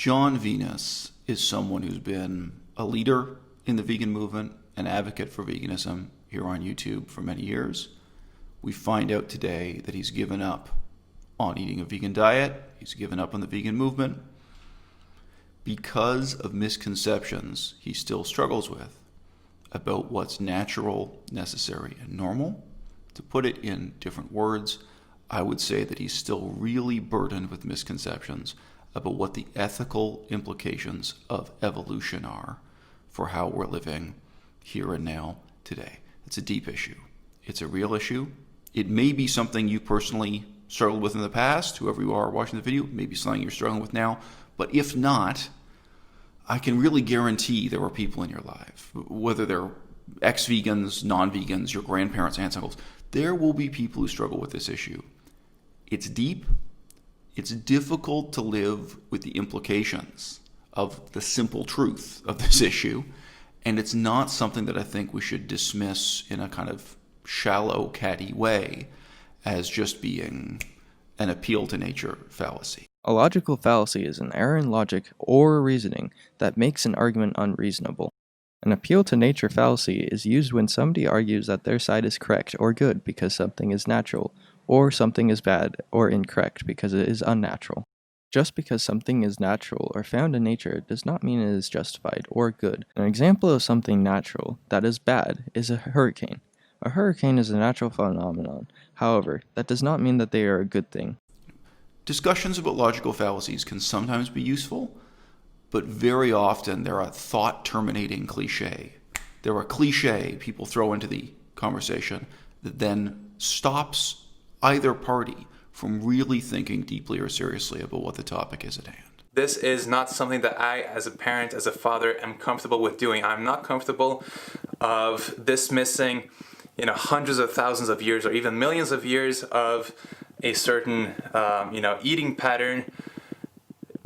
Jon Venus is someone who's been a leader in the vegan movement, an advocate for veganism here on YouTube for many years. We find out today that he's given up on eating a vegan diet. He's given up on the vegan movement because of misconceptions he still struggles with about what's natural, necessary, and normal. To put it in different words, I would say that he's still really burdened with misconceptions about what the ethical implications of evolution are for how we're living here and now today. It's a deep issue. It's a real issue. It may be something you personally struggled with in the past, whoever you are watching the video, maybe something you're struggling with now. But if not, I can really guarantee there are people in your life, whether they're ex-vegans, non-vegans, your grandparents, aunts, uncles, there will be people who struggle with this issue. It's deep. It's difficult to live with the implications of the simple truth of this issue, and it's not something that I think we should dismiss in a kind of shallow, catty way as just being an appeal to nature fallacy. A logical fallacy is an error in logic or reasoning that makes an argument unreasonable. An appeal to nature fallacy is used when somebody argues that their side is correct or good because something is natural, or something is bad or incorrect because it is unnatural. Just because something is natural or found in nature does not mean it is justified or good. An example of something natural that is bad is a hurricane. A hurricane is a natural phenomenon. However, that does not mean that they are a good thing. Discussions about logical fallacies can sometimes be useful, but very often they're a thought-terminating cliche. They're a cliche people throw into the conversation that then stops either party from really thinking deeply or seriously about what the topic is at hand. This is not something that I, as a parent, as a father, am comfortable with doing. I'm not comfortable of dismissing, hundreds of thousands of years or even millions of years of a certain, eating pattern.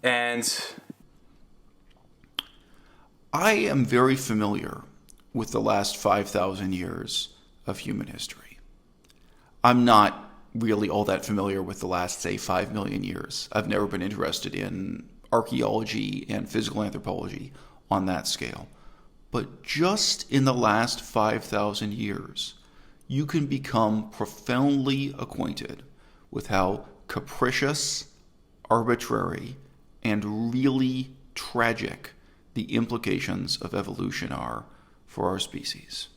And I am very familiar with the last 5,000 years of human history. I'm not really all that familiar with the last, say, 5 million years. I've never been interested in archaeology and physical anthropology on that scale. But just in the last 5,000 years, you can become profoundly acquainted with how capricious, arbitrary, and really tragic the implications of evolution are for our species.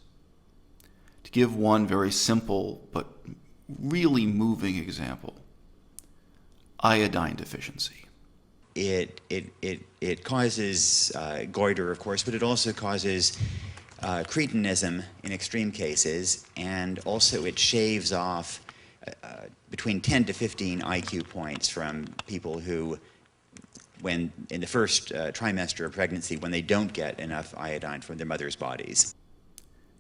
To give one very simple but really moving example, iodine deficiency. It causes goiter, of course, but it also causes cretinism in extreme cases, and also it shaves off between 10 to 15 IQ points from people who, when in the first trimester of pregnancy, when they don't get enough iodine from their mother's bodies.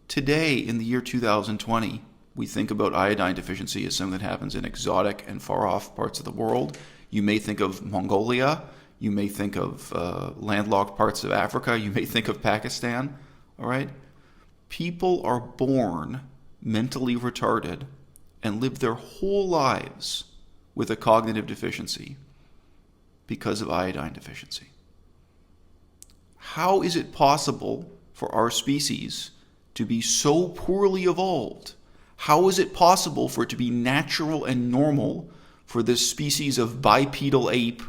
Today, in the year 2020, we think about iodine deficiency as something that happens in exotic and far-off parts of the world. You may think of Mongolia. You may think of landlocked parts of Africa. You may think of Pakistan. All right? People are born mentally retarded and live their whole lives with a cognitive deficiency because of iodine deficiency. How is it possible for our species to be so poorly evolved? How is it possible for it to be natural and normal for this species of bipedal ape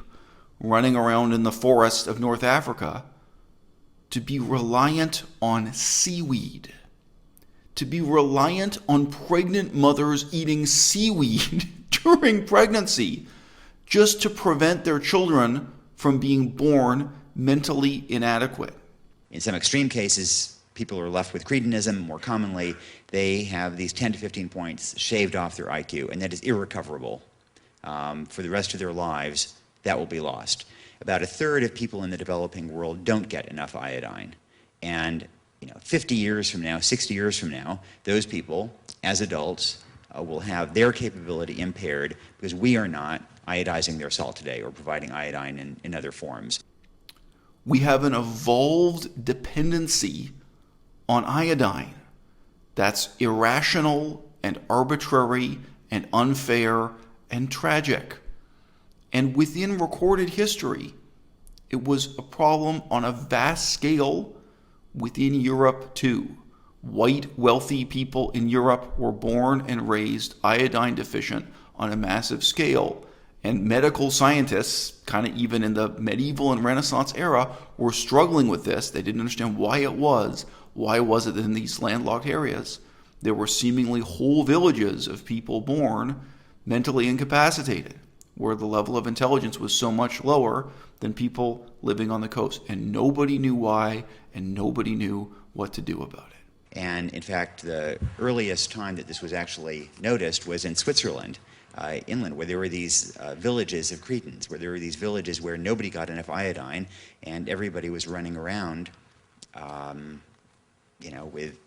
running around in the forest of North Africa to be reliant on seaweed, to be reliant on pregnant mothers eating seaweed during pregnancy just to prevent their children from being born mentally inadequate? In some extreme cases, people are left with cretinism. More commonly, they have these 10 to 15 points shaved off their IQ, and that is irrecoverable. For the rest of their lives, that will be lost. About a third of people in the developing world don't get enough iodine. And 50 years from now, 60 years from now, those people, as adults, will have their capability impaired because we are not iodizing their salt today or providing iodine in other forms. We have an evolved dependency on iodine that's irrational and arbitrary and unfair and tragic. And within recorded history, It was a problem on a vast scale within Europe too. White, wealthy people in Europe were born and raised iodine deficient on a massive scale. And medical scientists, kind of even in the medieval and Renaissance era, were struggling with this. They didn't understand why it was. Why was it that in these landlocked areas there were seemingly whole villages of people born mentally incapacitated, where the level of intelligence was so much lower than people living on the coast? And nobody knew why, and nobody knew what to do about it. And in fact, the earliest time that this was actually noticed was in Switzerland, inland, where there were these villages of Cretans, where there were these villages where nobody got enough iodine, and everybody was running around, with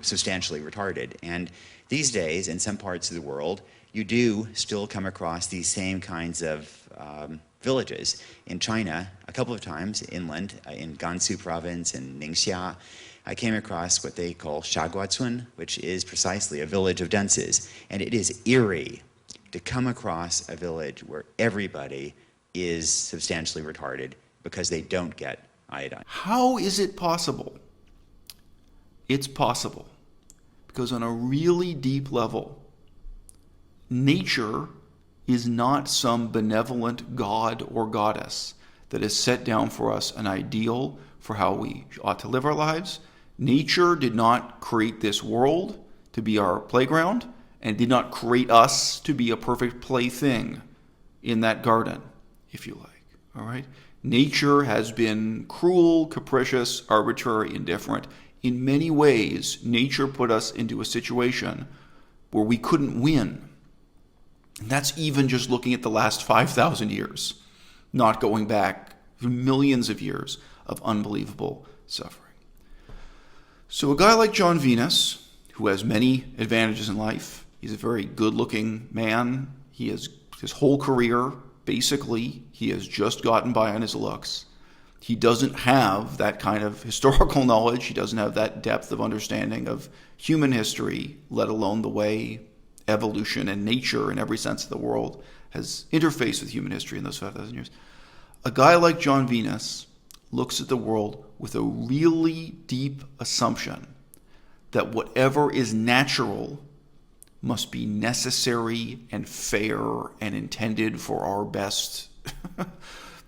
substantially retarded. And these days, in some parts of the world, you do still come across these same kinds of villages. In China, a couple of times inland, in Gansu province and Ningxia, I came across what they call Shaguacun, which is precisely a village of dunces. And it is eerie to come across a village where everybody is substantially retarded because they don't get iodine. How is it possible? It's possible because on a really deep level, nature is not some benevolent god or goddess that has set down for us an ideal for how we ought to live our lives. Nature did not create this world to be our playground, and did not create us to be a perfect plaything in that garden, if you like. All right? Nature has been cruel, capricious, arbitrary, indifferent. In many ways, nature put us into a situation where we couldn't win. And that's even just looking at the last 5,000 years, not going back millions of years of unbelievable suffering. So a guy like Jon Venus, who has many advantages in life, he's a very good-looking man. He has his whole career, basically, he has just gotten by on his looks. He doesn't have that kind of historical knowledge. He doesn't have that depth of understanding of human history, let alone the way evolution and nature in every sense of the world has interfaced with human history in those 5,000 years. A guy like Jon Venus looks at the world with a really deep assumption that whatever is natural must be necessary and fair and intended for our best,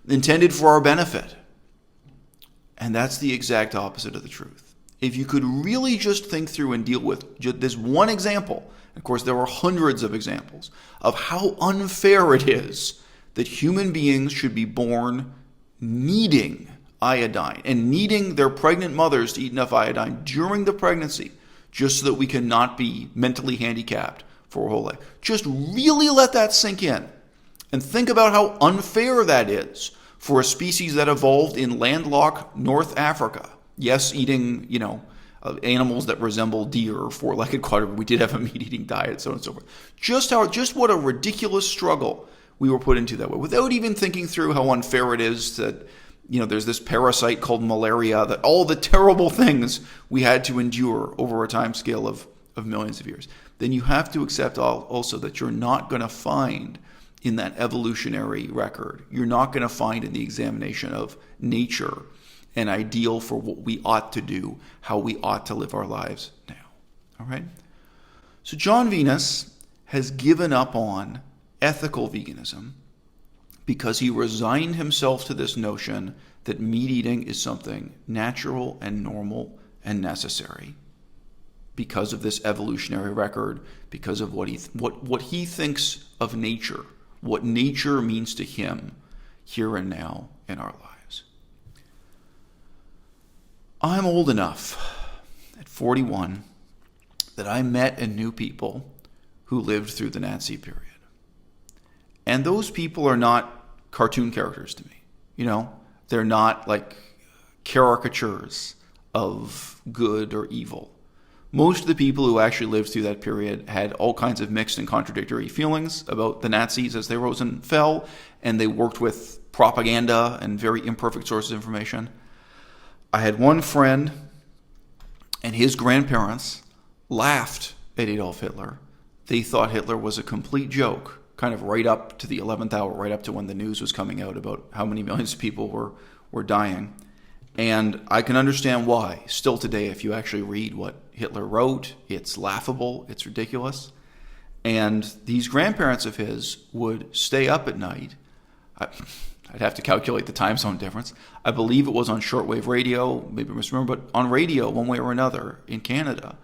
intended for our benefit. And that's the exact opposite of the truth. If you could really just think through and deal with just this one example, of course there are hundreds of examples, of how unfair it is that human beings should be born needing iodine and needing their pregnant mothers to eat enough iodine during the pregnancy, just so that we cannot be mentally handicapped for a whole life. Just really let that sink in and think about how unfair that is for a species that evolved in landlocked North Africa. Yes, eating, animals that resemble deer, four-legged quadruped. We did have a meat-eating diet, so on and so forth. Just what a ridiculous struggle we were put into that way, without even thinking through how unfair it is that there's this parasite called malaria, that all the terrible things we had to endure over a time scale of millions of years. Then you have to accept also that you're not going to find in that evolutionary record, you're not going to find in the examination of nature an ideal for what we ought to do, how we ought to live our lives now. All right? So Jon Venus has given up on ethical veganism because he resigned himself to this notion that meat eating is something natural and normal and necessary because of this evolutionary record, because of what he thinks of nature, what nature means to him here and now in our lives. I'm old enough at 41 that I met and knew people who lived through the Nazi period. And those people are not cartoon characters to me. They're not like caricatures of good or evil. Most of the people who actually lived through that period had all kinds of mixed and contradictory feelings about the Nazis as they rose and fell, and they worked with propaganda and very imperfect sources of information. I had one friend, and his grandparents laughed at Adolf Hitler. They thought Hitler was a complete joke kind of right up to the 11th hour, right up to when the news was coming out about how many millions of people were dying. And I can understand why. Still today, if you actually read what Hitler wrote, it's laughable, it's ridiculous. And these grandparents of his would stay up at night. I'd have to calculate the time zone difference. I believe it was on shortwave radio, maybe I misremember, but on radio, one way or another, in Canada,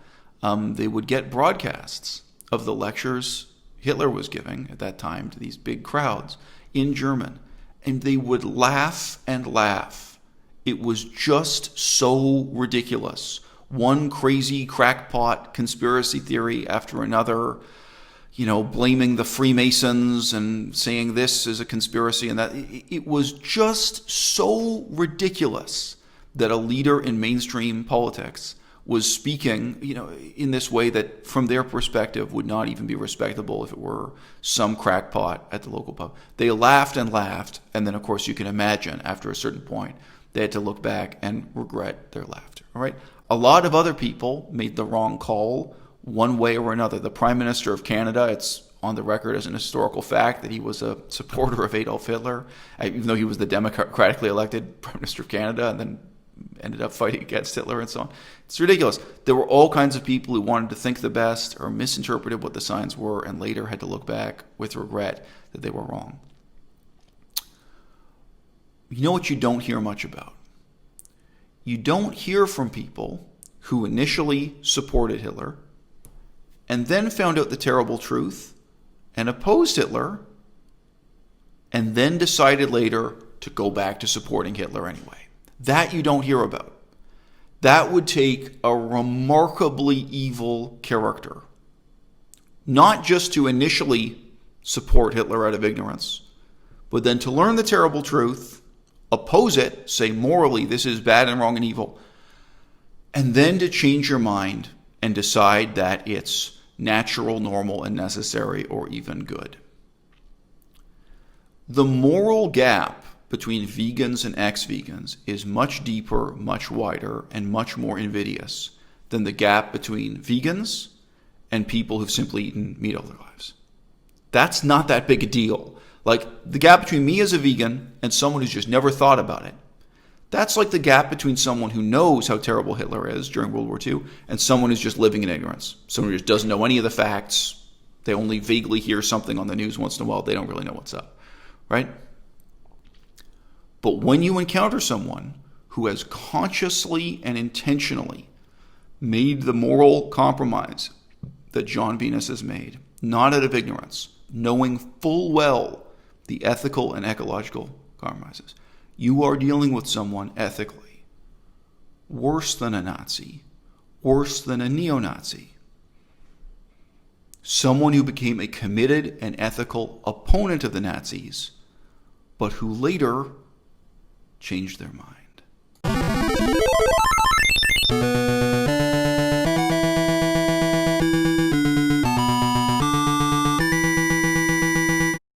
they would get broadcasts of the lectures Hitler was giving at that time to these big crowds in German. And they would laugh and laugh. It was just so ridiculous. One crazy crackpot conspiracy theory after another, blaming the Freemasons and saying this is a conspiracy and that. It was just so ridiculous that a leader in mainstream politics was speaking, in this way that from their perspective would not even be respectable if it were some crackpot at the local pub. They laughed and laughed, and then of course you can imagine after a certain point they had to look back and regret their laughter. All right? A lot of other people made the wrong call one way or another. The Prime Minister of Canada, it's on the record as an historical fact that he was a supporter of Adolf Hitler, even though he was the democratically elected Prime Minister of Canada and then ended up fighting against Hitler and so on. It's ridiculous. There were all kinds of people who wanted to think the best or misinterpreted what the signs were and later had to look back with regret that they were wrong. You know what you don't hear much about? You don't hear from people who initially supported Hitler and then found out the terrible truth and opposed Hitler and then decided later to go back to supporting Hitler anyway. That you don't hear about. That would take a remarkably evil character. Not just to initially support Hitler out of ignorance, but then to learn the terrible truth, oppose it, say morally this is bad and wrong and evil, and then to change your mind and decide that it's natural, normal, and necessary, or even good. The moral gap between vegans and ex-vegans is much deeper, much wider, and much more invidious than the gap between vegans and people who've simply eaten meat all their lives. That's not that big a deal. Like the gap between me as a vegan and someone who's just never thought about it, that's like the gap between someone who knows how terrible Hitler is during World War II and someone who's just living in ignorance. Someone who just doesn't know any of the facts. They only vaguely hear something on the news once in a while. They don't really know what's up, right? But when you encounter someone who has consciously and intentionally made the moral compromise that Jon Venus has made, not out of ignorance, knowing full well the ethical and ecological compromises, you are dealing with someone ethically worse than a Nazi, worse than a neo-Nazi. Someone who became a committed and ethical opponent of the Nazis, but who later changed their mind.